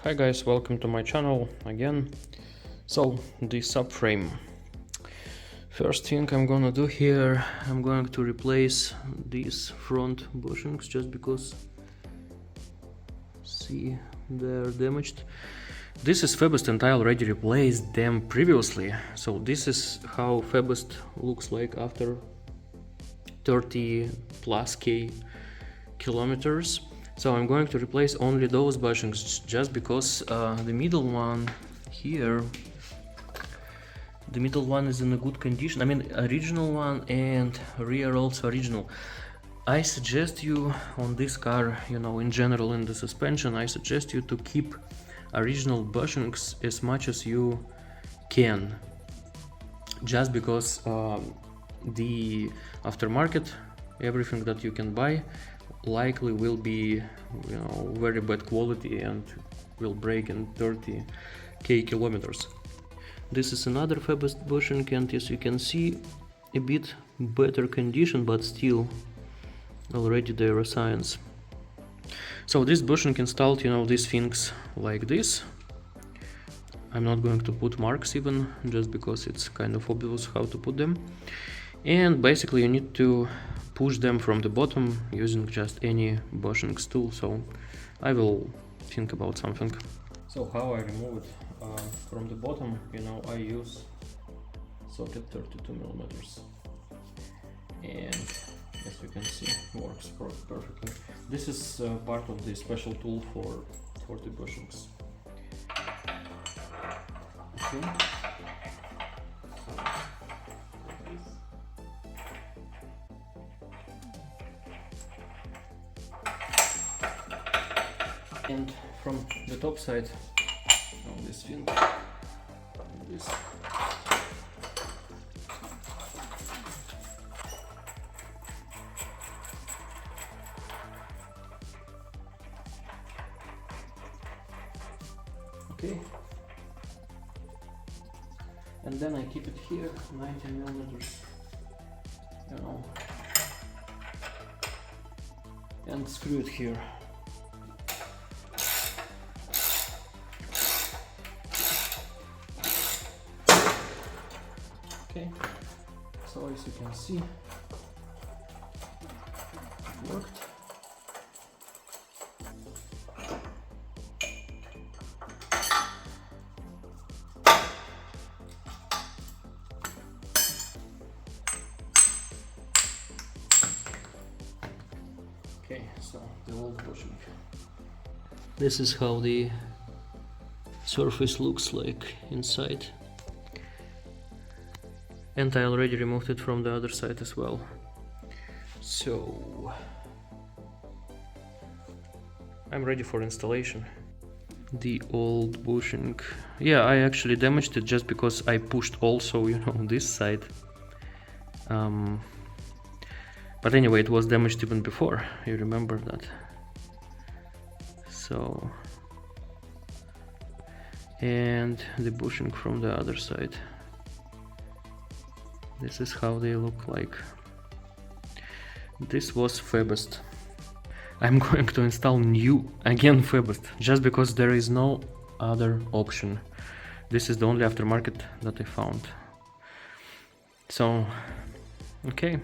Hi guys, welcome to my channel again. So the subframe. First thing I'm gonna do here, I'm going to replace these front bushings just because, see, they're damaged. This is Febest and I already replaced them previously. So this is how Febest looks like after 30 plus K kilometers. So I'm going to replace only those bushings just because the middle one here, the middle one is in a good condition. I mean, original one and rear also original. I suggest you on this car, you know, in general in the suspension, I suggest you to keep original bushings as much as you can. Just because the aftermarket, everything that you can buy likely will be, you know, very bad quality and will break in 30k kilometers. This is another Febest bushing, and as you can see, a bit better condition, but still already there are signs. So this bushing installed, you know, these things like this. I'm not going to put marks even, just because it's kind of obvious how to put them. And basically you need to push them from the bottom using just any bushings tool. So I will think about something. So how I remove it from the bottom, you know, I use socket 32 millimeters, and as you can see, works perfectly. This is part of the special tool for the bushings. Okay. And from the top side of this fin, this. Okay. And then I keep it here, 90 millimeters, you know, and screw it here. Okay, so as you can see, it worked. Okay, so the old bushing. This is how the surface looks like inside. And I already removed it from the other side as well. So I'm ready for installation. The old bushing, yeah, I actually damaged it just because I pushed also, you know, this side. But anyway, it was damaged even before, you remember that. So, and the bushing from the other side. This is how they look like. This was Febest. I'm going to install new, again Febest, just because there is no other option. This is the only aftermarket that I found. So, okay.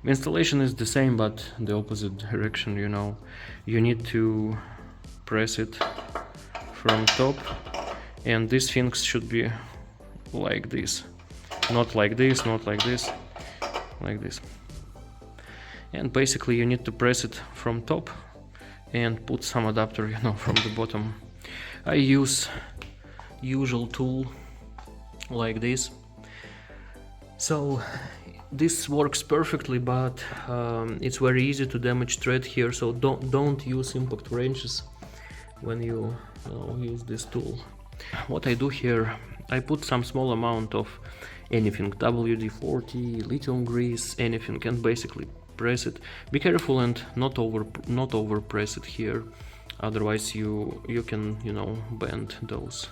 Installation is the same, but the opposite direction, you know. You need to press it from top, and these things should be like this. Not like this, not like this, like this. And basically you need to press it from top and put some adapter, you know, from the bottom. I use usual tool like this. So this works perfectly, but it's very easy to damage thread here, so don't use impact wrenches when you use this tool. What I do here, I put some small amount of anything, WD-40, lithium grease, anything, and basically press it. Be careful and not over press it here, otherwise you can, you know, bend those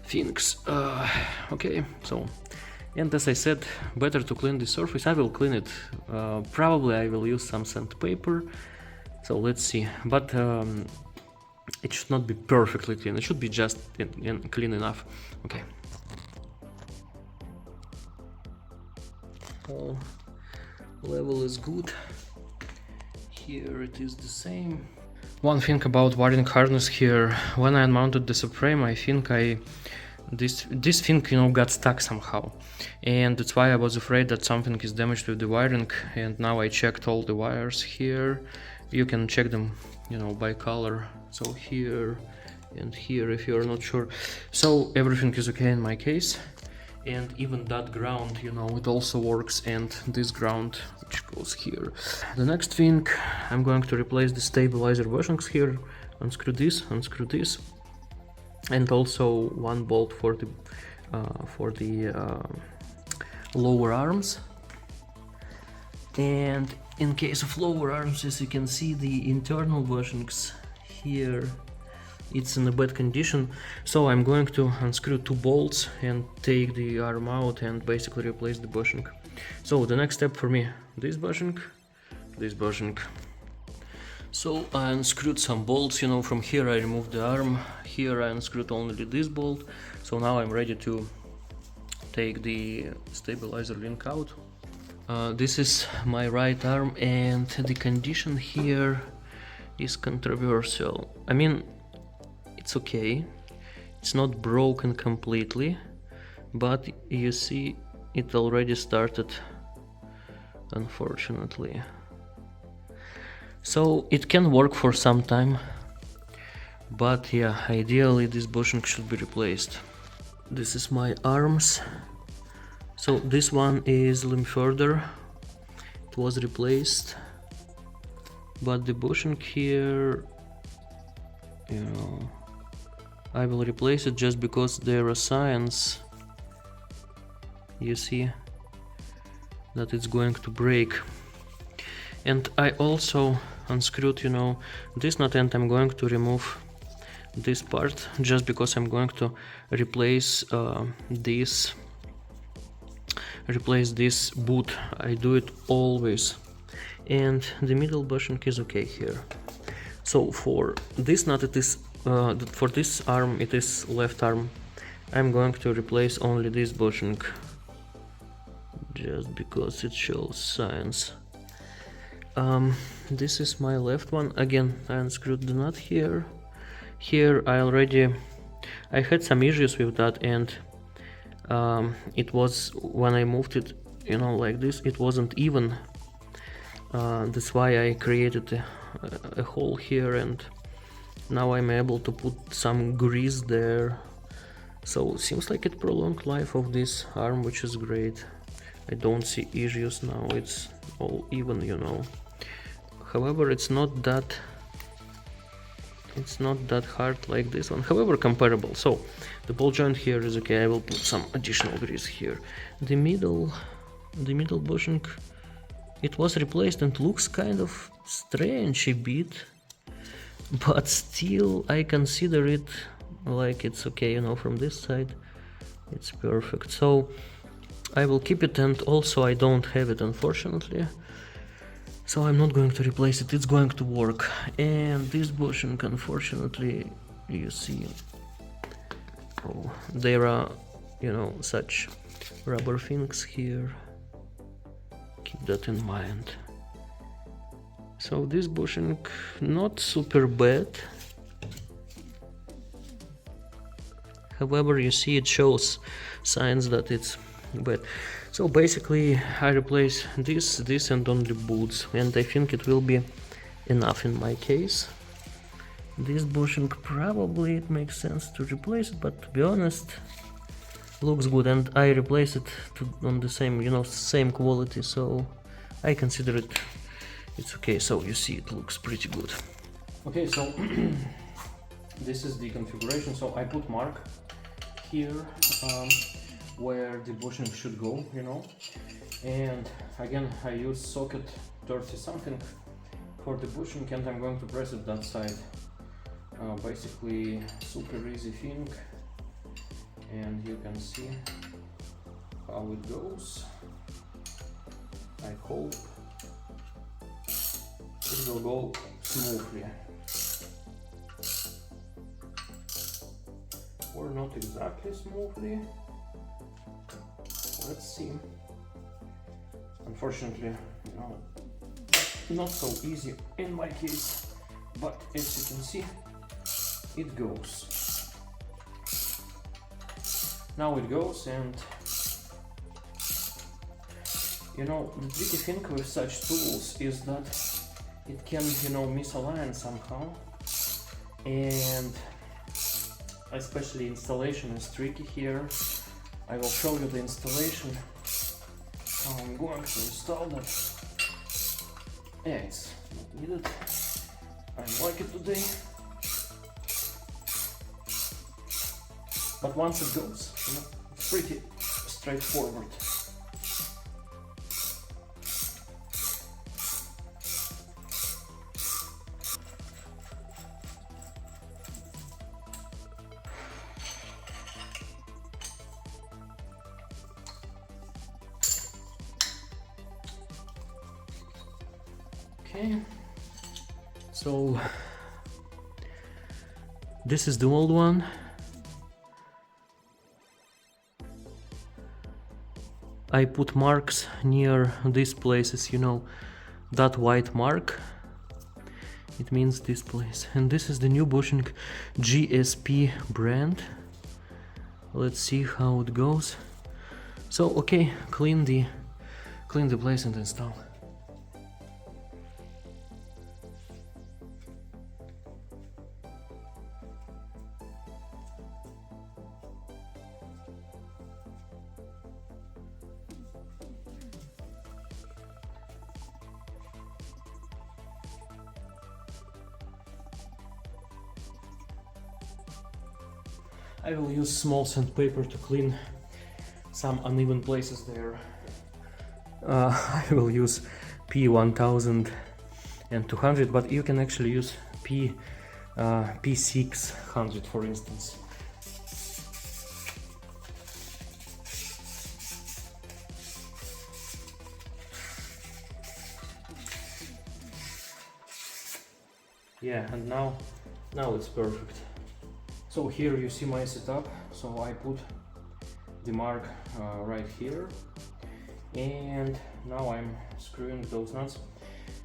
things. Okay, so, and as I said, better to clean the surface. I will clean it, probably I will use some sandpaper, so let's see. But it should not be perfectly clean, it should be just clean enough. Okay. All level is good. Here it is the same. One thing about wiring harness here, when I unmounted the subframe, I think this thing, you know, got stuck somehow, and that's why I was afraid that something is damaged with the wiring. And now I checked all the wires here. You can check them, you know, by color, so here and here if you're not sure. So everything is okay in my case, and even that ground, you know, it also works, and this ground which goes here. The next thing, I'm going to replace the stabilizer bushings here. Unscrew this, and also one bolt for the lower arms. And in case of lower arms, as you can see, the internal bushings here, it's in a bad condition, so I'm going to unscrew 2 bolts and take the arm out and basically replace the bushing. So the next step for me, this bushing. So I unscrewed some bolts, you know, from here I removed the arm, here I unscrewed only this bolt, so now I'm ready to take the stabilizer link out. This is my right arm, and the condition here is controversial. I mean, it's okay, it's not broken completely, but you see it already started, unfortunately. So it can work for some time, but yeah, ideally this bushing should be replaced. This is my arms. So this one is a little further, it was replaced, but the bushing here, you know, I will replace it just because there are signs, you see, that it's going to break. And I also unscrewed, you know, this nut, and I'm going to remove this part just because I'm going to replace this boot. I do it always. And the middle bushing is okay here. So for this nut, it is for this arm, it is left arm. I'm going to replace only this bushing just because it shows signs. This is my left one. Again, I unscrewed the nut here. Here I had some issues with that, and it was, when I moved it, you know, like this, it wasn't even. That's why I created a hole here, and now I'm able to put some grease there. So seems like it prolonged life of this arm, which is great. I don't see issues now, it's all even, you know. However, it's not that hard like this one, however comparable. So the ball joint here is okay. I will put some additional grease here. The middle bushing, it was replaced and looks kind of strange a bit, but still I consider it like it's okay, you know. From this side it's perfect, so I will keep it. And also I don't have it, unfortunately, so I'm not going to replace it, it's going to work. And this bushing, unfortunately, you see, oh, there are, you know, such rubber things here, keep that in mind. So this bushing, not super bad, however, you see it shows signs that it's bad. So basically I replace this and only boots, and I think it will be enough in my case. This bushing, probably it makes sense to replace it, but to be honest, looks good, and I replace it on the same, you know, same quality, so I consider it's okay. So you see it looks pretty good. Okay, so this is the configuration. So I put mark here where the bushing should go, you know, and again I use socket 30 something for the bushing, and I'm going to press it that side. Basically super easy thing, and you can see how it goes. I hope it will go smoothly. or not exactly smoothly. Let's see. Unfortunately, not so easy in my case, but as you can see, it goes. Now it goes, and the tricky thing with such tools is that it can, misalign somehow, and especially installation is tricky here. I will show you the installation, how I'm going to install that. Yeah, it's not needed. I like it today. But once it goes, it's pretty straightforward. Okay, so this is the old one. I put marks near these places, that white mark, it means this place. And this is the new bushing GSP brand. Let's see how it goes. So okay, clean the place and install. I will use small sandpaper to clean some uneven places there. I will use P1000 and 200, but you can actually use P600 for instance. Yeah, and now it's perfect. So here you see my setup. So I put the mark right here, and now I'm screwing those nuts.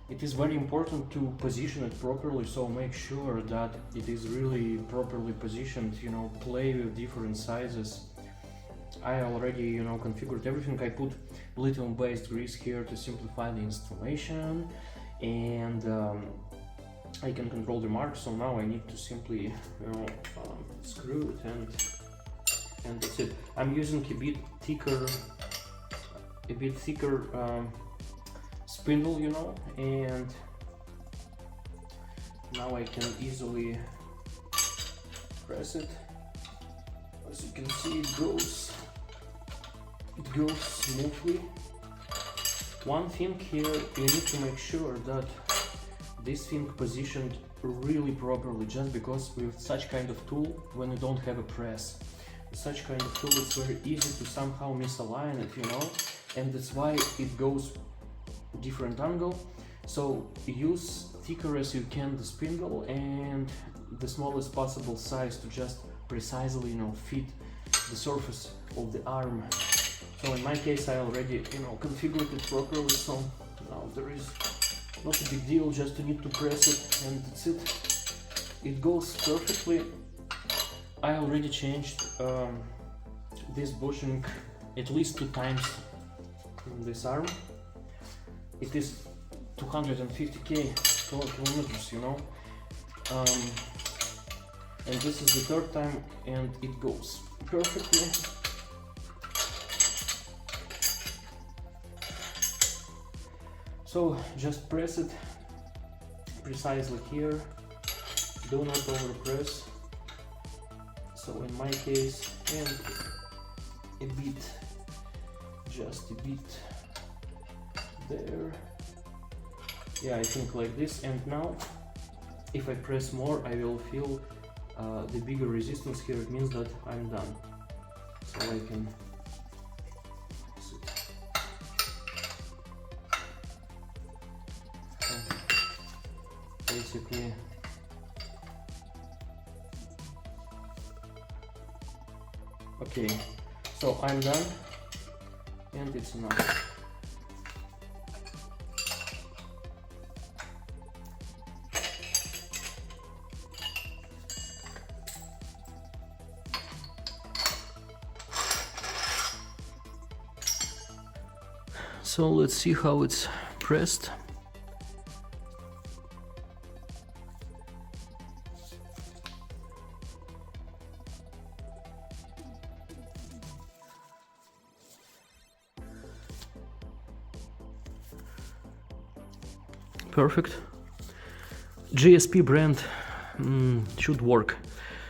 It is very important to position it properly, so make sure that it is really properly positioned, play with different sizes. I already, configured everything. I put lithium-based grease here to simplify the installation, and I can control the mark. So now I need to simply, screw it, and that's it. I'm using a bit thicker spindle, and now I can easily press it. As you can see, it goes smoothly. One thing here, you need to make sure that this thing positioned really properly, just because with such kind of tool, when you don't have a press, such kind of tool, it's very easy to somehow misalign it, and that's why it goes different angle. So use thicker as you can the spindle and the smallest possible size to just precisely, fit the surface of the arm. So in my case, I already, configured it properly, so now there is not a big deal, just you need to press it and that's it. It goes perfectly. I already changed this bushing at least 2 times in this arm. It is 250 kilometers, and this is the 3rd time, and it goes perfectly. So just press it precisely here, do not overpress. So in my case, and just a bit there. Yeah, I think like this. And now if I press more, I will feel the bigger resistance here. It means that I'm done. So I can basically Okay, so I'm done, and it's enough. So let's see how it's pressed. Perfect. GSP brand should work,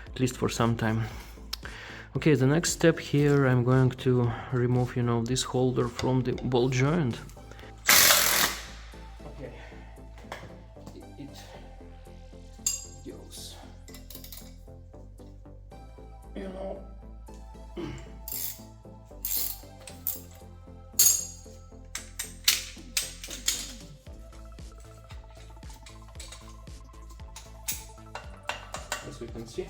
at least for some time. Okay, the next step here, I'm going to remove, you know, this holder from the ball joint. Okay, it goes, you know. As we can see.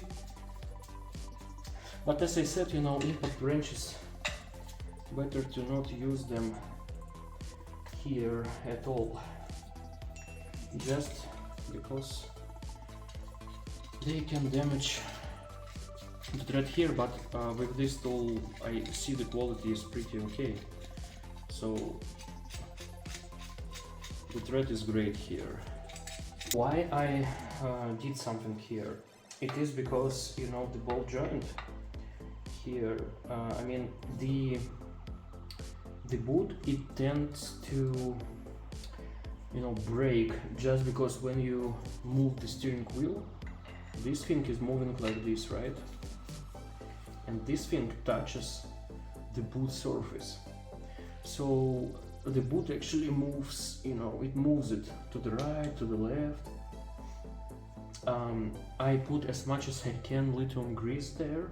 But as I said, you know, impact wrenches, better to not use them here at all, just because they can damage the thread here, but with this tool I see the quality is pretty okay, so the thread is great here. Why I did something here? It is because, you know, the ball joint here, I mean the boot, it tends to, you know, break just because when you move the steering wheel, this thing is moving like this, right? And this thing touches the boot surface, so the boot actually moves, you know, it moves it to the right, to the left. I put as much as I can lithium grease there,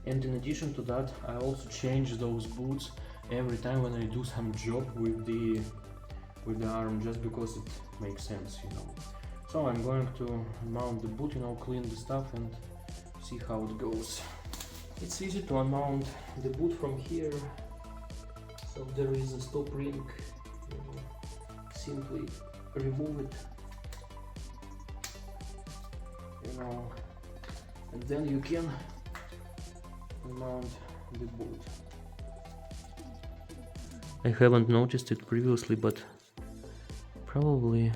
and in addition to that I also change those boots every time when I do some job with the arm, just because it makes sense, you know. So I'm going to mount the boot, you know, clean the stuff and see how it goes. It's easy to unmount the boot from here, so there is a stop ring, you know, simply remove it, you know, and then you can mount the boot. I haven't noticed it previously, but probably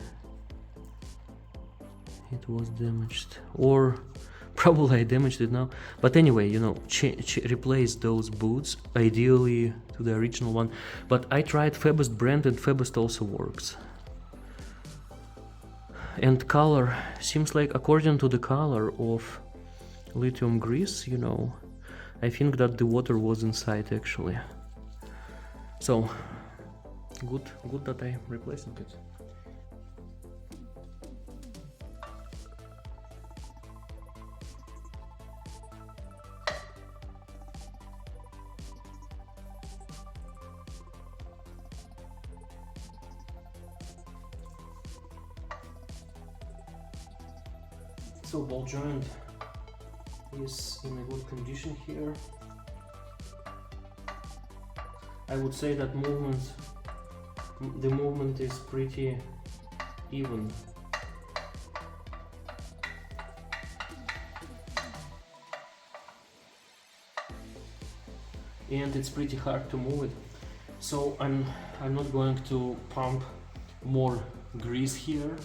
it was damaged, or probably I damaged it now. But anyway, you know, replace those boots, ideally to the original one. But I tried Febest brand, and Febest also works. And color, seems like according to the color of lithium grease, you know, I think that the water was inside actually. So good that I replacing it. So ball joint is in a good condition here. I would say that the movement is pretty even. And it's pretty hard to move it. So I'm not going to pump more grease here,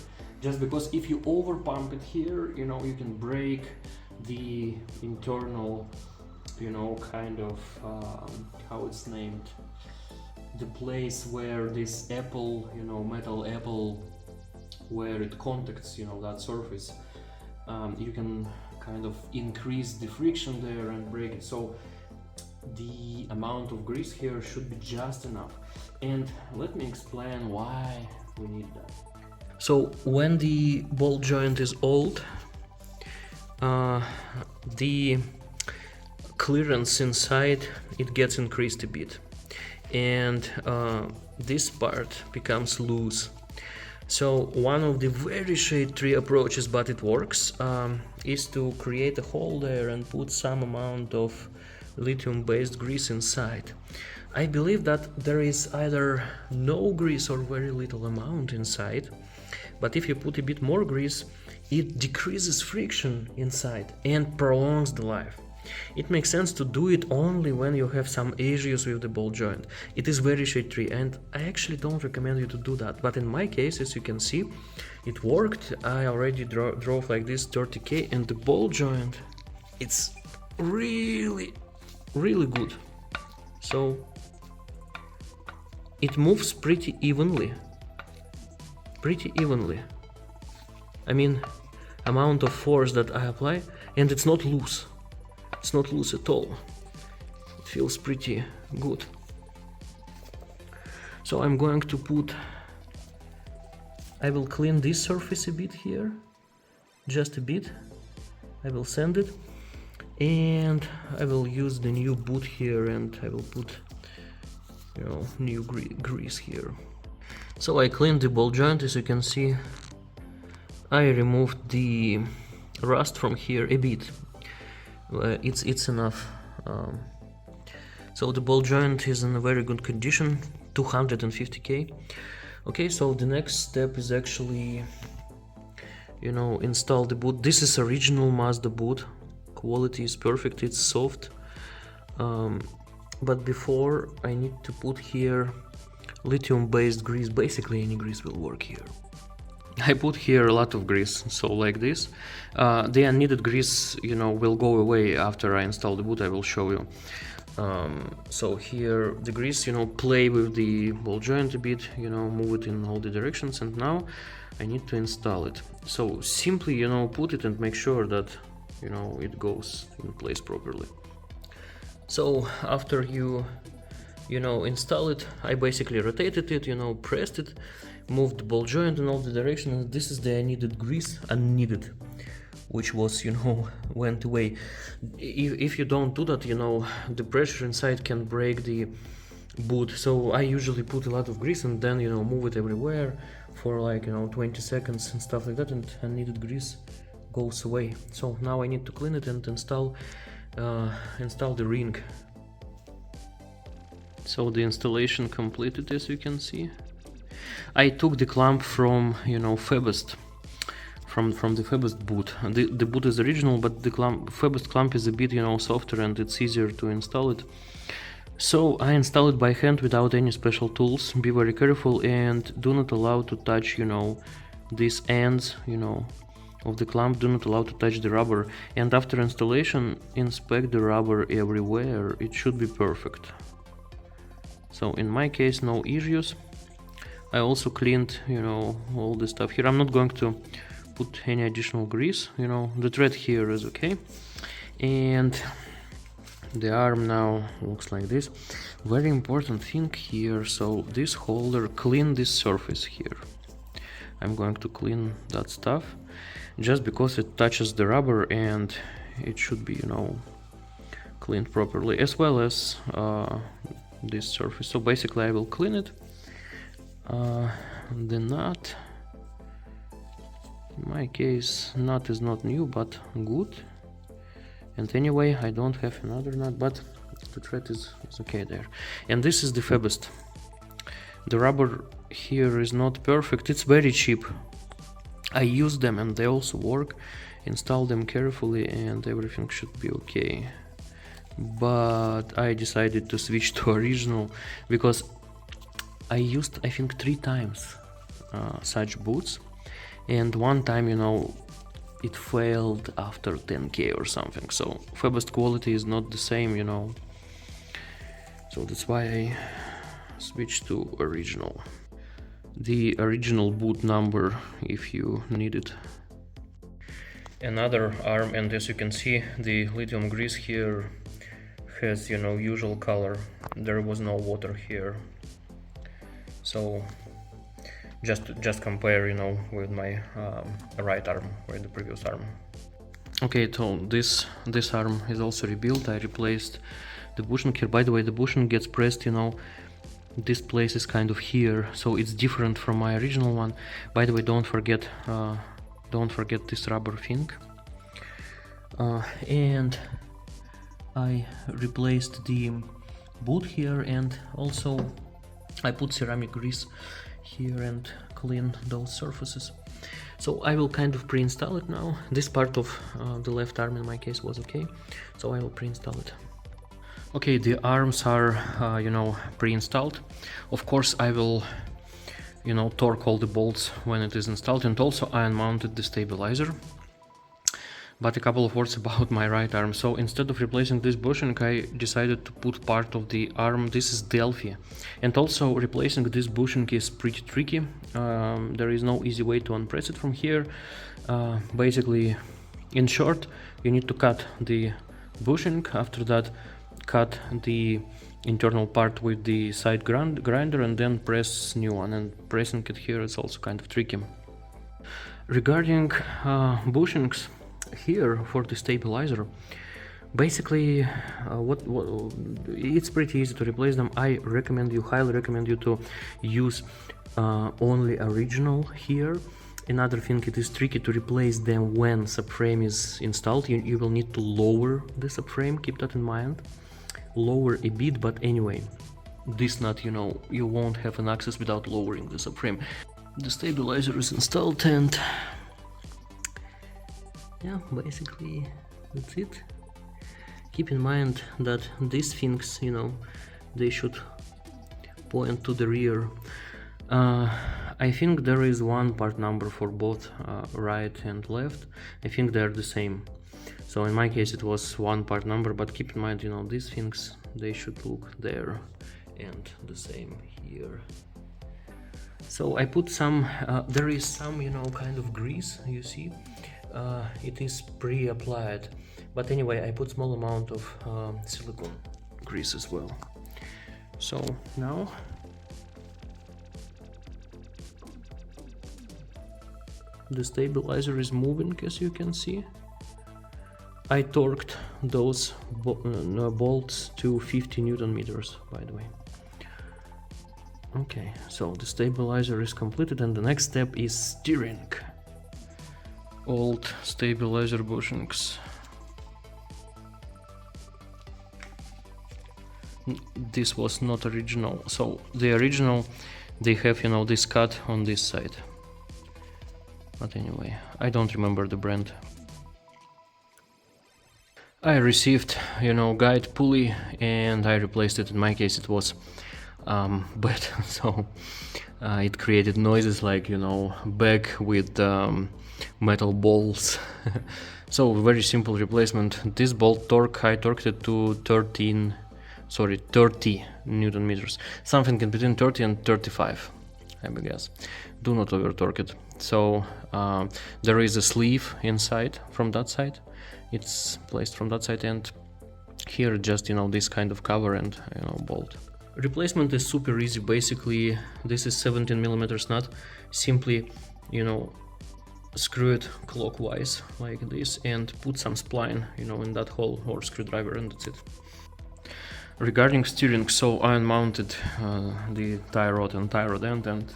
just because if you over pump it here, you know, you can break the internal, you know, kind of how it's named, the place where this apple, you know, metal apple, where it contacts, you know, that surface. You can kind of increase the friction there and break it. So the amount of grease here should be just enough. And let me explain why we need that. So when the ball joint is old, the clearance inside, it gets increased a bit, and this part becomes loose. So one of the very shade tree approaches, but it works, is to create a hole there and put some amount of lithium-based grease inside. I believe that there is either no grease or very little amount inside, but if you put a bit more grease, it decreases friction inside and prolongs the life. It makes sense to do it only when you have some issues with the ball joint. It is very shade-free, and I actually don't recommend you to do that, but in my case, as you can see, it worked. I already drove like this 30k, and the ball joint, it's really good. So it moves pretty evenly. I mean, amount of force that I apply, and it's not loose. It's not loose at all. It feels pretty good. So I'm going to I will clean this surface a bit here, just a bit. I will sand it, and I will use the new boot here, and I will put, you know, new grease here. So I cleaned the ball joint, as you can see. I removed the rust from here a bit. It's enough. So the ball joint is in a very good condition, 250k. Okay, so the next step is actually, you know, install the boot. This is original Mazda boot. Quality is perfect, it's soft. But before, I need to put here lithium-based grease. Basically any grease will work here. I put here a lot of grease, so like this. The unneeded grease, you know, will go away after I install the boot. I will show you. So here the grease, you know, play with the ball joint a bit, you know, move it in all the directions, and now I need to install it. So simply, you know, put it and make sure that, you know, it goes in place properly. So after you know, install it, I basically rotated it, you know, pressed it, moved the ball joint in all the directions. This is the unneeded grease, which was, you know, went away. If you don't do that, you know, the pressure inside can break the boot. So I usually put a lot of grease and then, you know, move it everywhere for like, you know, 20 seconds and stuff like that, and unneeded grease goes away. So now I need to clean it and install the ring. So the installation completed, as you can see. I took the clamp from, you know, Febest, from the Febest boot. The boot is original, but the Febest clamp is a bit, you know, softer, and it's easier to install it. So I install it by hand without any special tools. Be very careful and do not allow to touch, you know, these ends, you know, of the clamp. Do not allow to touch the rubber, and after installation, inspect the rubber everywhere. It should be perfect. So in my case, no issues. I also cleaned, you know, all the stuff here. I'm not going to put any additional grease, you know, the thread here is okay. And the arm now looks like this. Very important thing here, so this holder, clean this surface here. I'm going to clean that stuff, just because it touches the rubber, and it should be, you know, cleaned properly, as well as this surface. So basically I will clean it. The nut, in my case, nut is not new but good, and anyway I don't have another nut, but the thread is okay there. And this is the Febest. The rubber here is not perfect, it's very cheap. I use them and they also work. Install them carefully and everything should be okay. But I decided to switch to original because I used, I think, 3 times such boots, and one time, you know, it failed after 10k or something. So Febest quality is not the same, you know, so that's why I switched to original. The original boot number if you need it. Another arm, and as you can see, the lithium grease here has, you know, usual color. There was no water here. So just compare, you know, with my right arm, with the previous arm. Okay, so this arm is also rebuilt. I replaced the bushing here. By the way, the bushing gets pressed, you know, this place is kind of here, so it's different from my original one. By the way, don't forget this rubber thing. And I replaced the boot here, and also I put ceramic grease here and clean those surfaces. So I will kind of pre-install it now. This part of the left arm in my case was okay, so I will pre-install it. Okay, the arms are, you know, pre-installed. Of course, I will, you know, torque all the bolts when it is installed, and also I unmounted the stabilizer. But a couple of words about my right arm. So instead of replacing this bushing, I decided to put part of the arm. This is Delphi, and also replacing this bushing is pretty tricky. There is no easy way to unpress it from here. Basically, in short, you need to cut the bushing. After that, cut the internal part with the side grinder, and then press new one. And pressing it here is also kind of tricky. Regarding bushings here for the stabilizer, basically it's pretty easy to replace them. I highly recommend you to use only original here. Another thing, it is tricky to replace them when subframe is installed. You will need to lower the subframe, keep that in mind, lower a bit. But anyway, this nut, you know, you won't have an access without lowering the subframe. The stabilizer is installed, and yeah, basically that's it. Keep in mind that these things, you know, they should point to the rear. I think there is one part number for both right and left. I think they're the same. So in my case it was one part number, but keep in mind, you know, these things, they should look there and the same here. So I put some, there is some, you know, kind of grease, you see. It is pre-applied, but anyway, I put small amount of silicone grease as well. So now the stabilizer is moving, as you can see. I torqued those bolts to 50 Newton meters, by the way. Okay, so the stabilizer is completed, and the next step is steering. Old stabilizer bushings. This was not original. So the original, they have, you know, this cut on this side. But anyway, I don't remember the brand. I received, you know, guide pulley, and I replaced it. In my case it was bad, so it created noises like, you know, bag with metal balls. So very simple replacement. This bolt torque, I torqued it to 30 Newton meters, something in between 30 and 35, I guess. Do not over torque it. So there is a sleeve inside from that side. It's placed from that side, and here just, you know, this kind of cover and, you know, bolt. Replacement is super easy. Basically, this is 17 millimeters nut. Simply, you know, screw it clockwise like this and put some spline, you know, in that hole, or screwdriver, and that's it. Regarding steering, so I unmounted the tie rod and tie rod end, and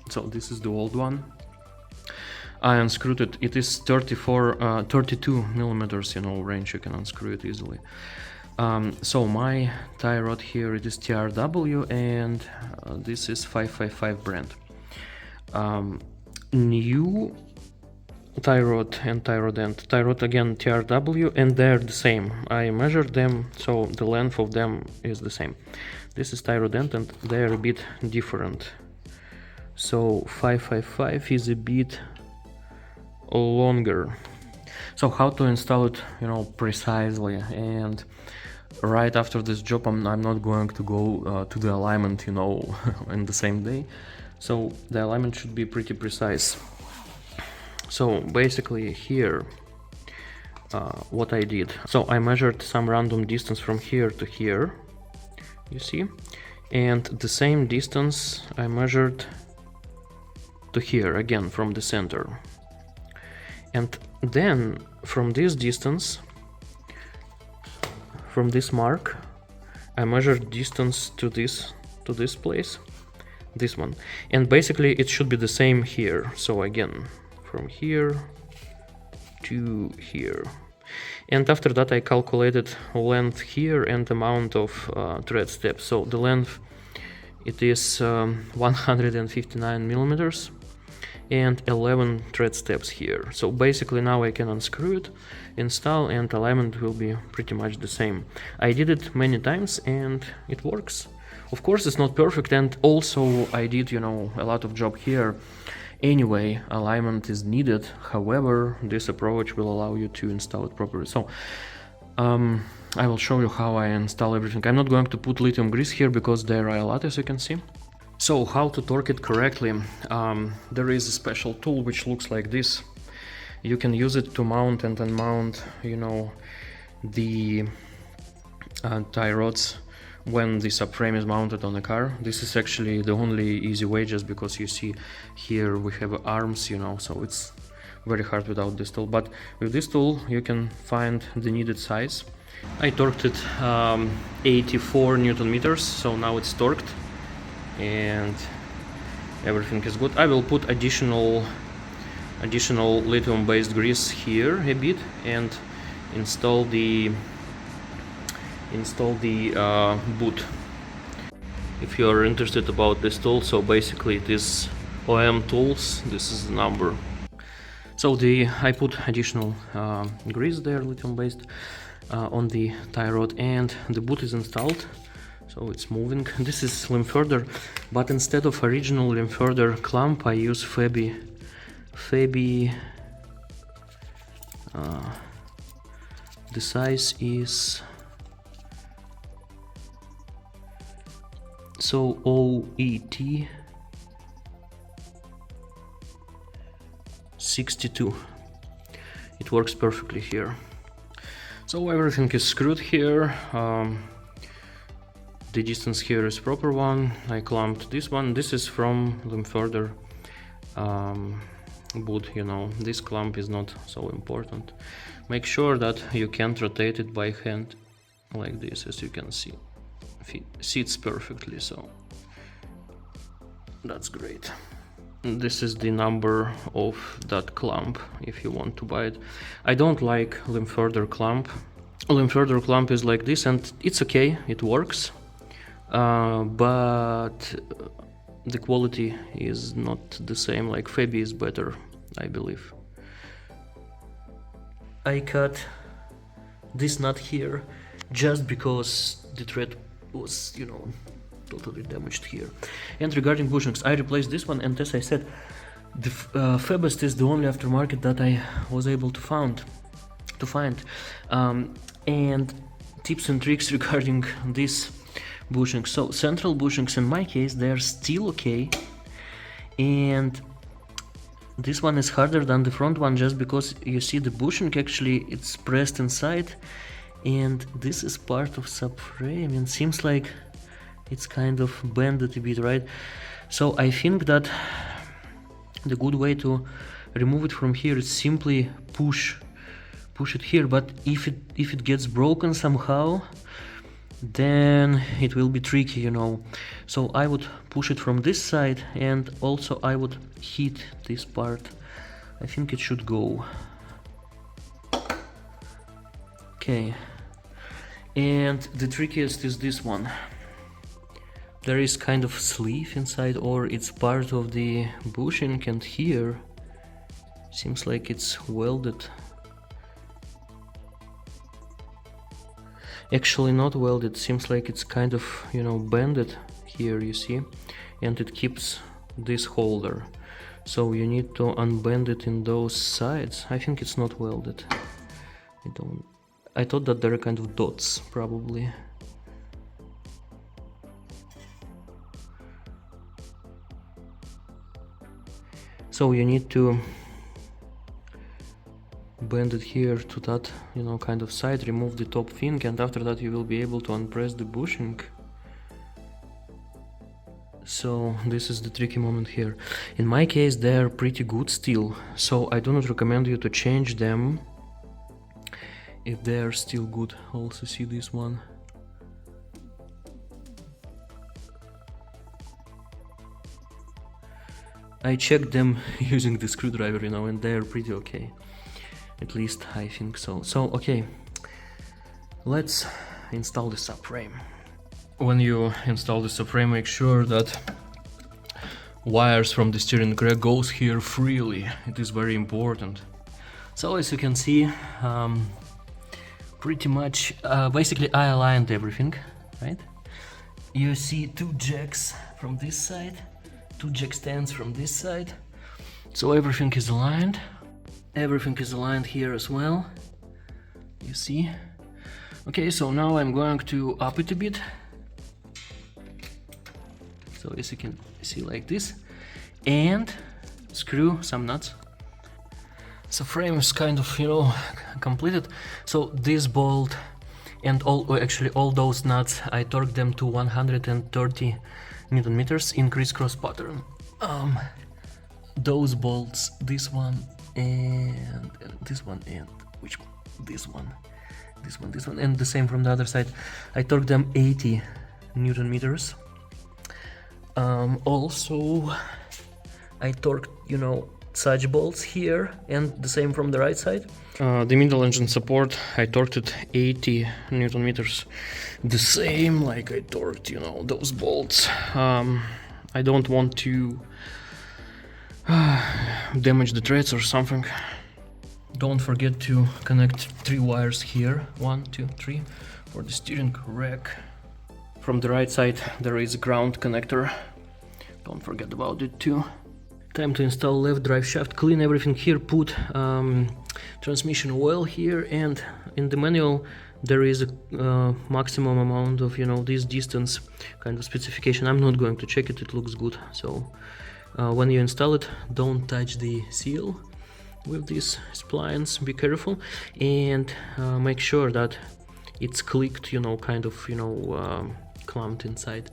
so this is the old one. I unscrewed it. It is 32 millimeters, you know, range. You can unscrew it easily. So my tie rod here, it is TRW, and this is 555 brand. New tie rod and tie rod end. Tie rod again TRW, and they're the same. I measured them, so the length of them is the same. This is tie rod end, and they're a bit different. So 555 is a bit longer. So how to install it, you know, precisely, and right after this job I'm not going to go to the alignment, you know, in the same day. So the alignment should be pretty precise. So basically here what I did, so I measured some random distance from here to here, you see, and the same distance I measured to here again from the center. And then from this distance, from this mark, I measured distance to this place, this one, and basically it should be the same here. So again, from here to here, And after that I calculated length here and amount of thread steps. So the length, it is 159 millimeters and 11 thread steps here. So basically now I can unscrew it, install, and alignment will be pretty much the same. I did it many times and it works. Of course it's not perfect, and also I did, you know, a lot of job here. Anyway, alignment is needed. However, this approach will allow you to install it properly. So I will show you how I install everything. I'm not going to put lithium grease here because there are a lot, as you can see. So how to torque it correctly? There is a special tool which looks like this. You can use it to mount and unmount, you know, the tie rods when the subframe is mounted on a car. This is actually the only easy way, just because you see here we have arms, you know, so it's very hard without this tool. But with this tool you can find the needed size. I torqued it 84 Newton meters, so now it's torqued and everything is good. I will put additional lithium based grease here a bit and install the boot. If you are interested about this tool, so basically it is OM tools, this is the number. So I put additional grease there, lithium based, on the tie rod, and the boot is installed, so it's moving. This is limferder, but instead of original limferder clamp I use Fabi. The size is so OET 62. It works perfectly here. So everything is screwed here. The distance here is proper one. I clamped this one. This is from limferder boot, you know. This clamp is not so important. Make sure that you can't rotate it by hand like this, as you can see. It sits perfectly, so that's great. This is the number of that clamp if you want to buy it. I don't like limferder clamp. Limferder clamp is like this, and it's okay, it works, but the quality is not the same. Like Fabi is better, I believe. I cut this nut here just because the thread was, you know, totally damaged here. And regarding bushings, I replaced this one, and as I said, the Fabest is the only aftermarket that I was able to find. And tips and tricks regarding this bushings. So central bushings, in my case, they are still okay, and this one is harder than the front one, just because you see the bushing actually it's pressed inside, and this is part of subframe, and seems like it's kind of bended a bit, right? So I think that the good way to remove it from here is simply push it here, but if it gets broken somehow, then it will be tricky, you know. So I would push it from this side, and also I would hit this part. I think it should go. Okay, and the trickiest is this one. There is kind of sleeve inside, or it's part of the bushing, and here seems like it's welded. Actually not welded, seems like it's kind of, you know, bended here, you see, and it keeps this holder. So you need to unbend it in those sides. I think it's not welded. I thought that there are kind of dots, probably. So you need to bend it here to that, you know, kind of side, remove the top thing, and after that you will be able to unpress the bushing. So this is the tricky moment here. In my case they are pretty good still, so I do not recommend you to change them if they are still good. Also see this one. I checked them using the screwdriver, you know, and they are pretty okay. At least I think so. So okay, let's install the subframe. When you install the subframe, make sure that wires from the steering rack goes here freely. It is very important. So as you can see, pretty much basically I aligned everything, right? You see two jacks from this side, two jack stands from this side, so everything is aligned. Everything is aligned here as well, you see. Okay, so now I'm going to up it a bit. So as you can see, like this, and screw some nuts. So frame is kind of, you know, completed. So this bolt and actually all those nuts, I torqued them to 130 Newton meters in crisscross pattern. Those bolts, this one and this one, and which one? This one, and the same from the other side. I torqued them 80 Newton meters. Also, I torqued, you know, such bolts here, and the same from the right side. The middle engine support, I torqued it 80 Newton meters. The same like I torqued, you know, those bolts. I don't want to damage the threads or something. Don't forget to connect 3 wires here, 1, 2, 3, for the steering rack. From the right side there is a ground connector, don't forget about it too. Time to install left drive shaft, clean everything here, put transmission oil here, and in the manual there is a maximum amount of, you know, this distance kind of specification. I'm not going to check it, it looks good. So when you install it, don't touch the seal with these splines, be careful, and make sure that it's clicked, you know, kind of, you know, clamped inside.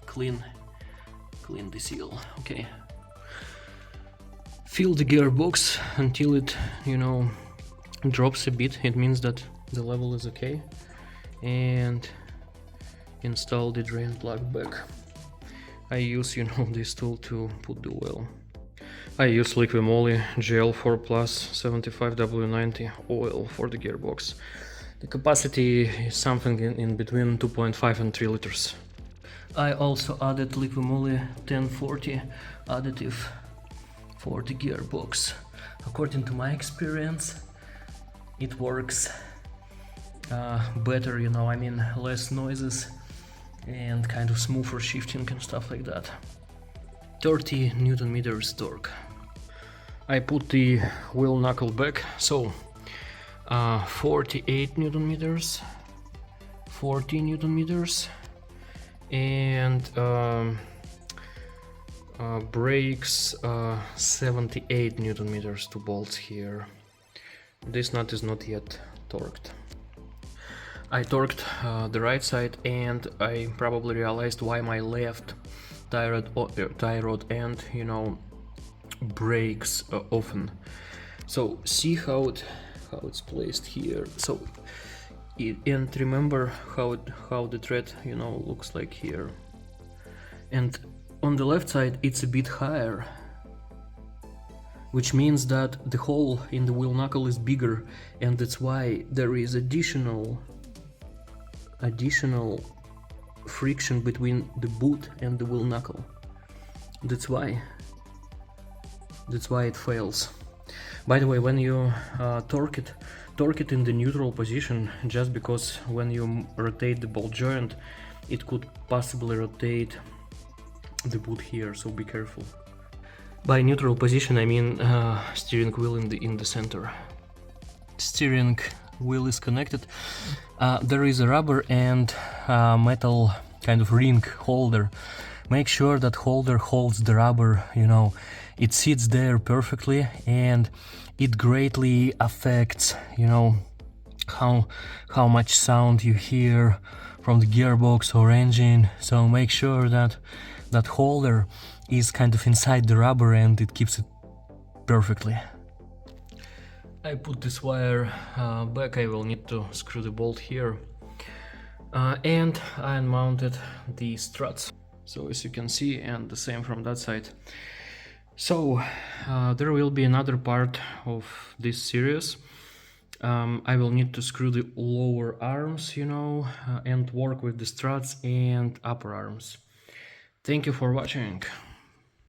Clean the seal. Okay, fill the gearbox until it, you know, drops a bit. It means that the level is okay, and install the drain plug back. I use, you know, this tool to put the oil. I use liquid moly GL4 Plus 75W90 oil for the gearbox. The capacity is something in between 2.5 and 3 liters. I also added liquid moly 1040 additive for the gearbox. According to my experience, it works better, you know, I mean less noises and kind of smoother shifting and stuff like that. 30 Newton meters torque. I put the wheel knuckle back, so 48 Newton meters, 40 Newton meters, and brakes 78 Newton meters, 2 bolts here. This nut is not yet torqued. I torqued the right side, and I probably realized why my left tie rod end, you know, breaks often. So see how it's placed here. So and remember how the thread, you know, looks like here. And on the left side it's a bit higher, which means that the hole in the wheel knuckle is bigger, and that's why there is additional friction between the boot and the wheel knuckle. That's why it fails. By the way, when you torque it in the neutral position, just because when you rotate the ball joint, it could possibly rotate the boot here, so be careful. By neutral position I mean steering wheel in the center. Steering wheel is connected. There is a rubber and metal kind of ring holder. Make sure that holder holds the rubber, you know, it sits there perfectly, and it greatly affects, you know, how much sound you hear from the gearbox or engine. So make sure that that holder is kind of inside the rubber and it keeps it perfectly. I put this wire back. I will need to screw the bolt here, and I unmounted the struts. So as you can see, and the same from that side, So there will be another part of this series. I will need to screw the lower arms, you know, and work with the struts and upper arms. Thank you for watching.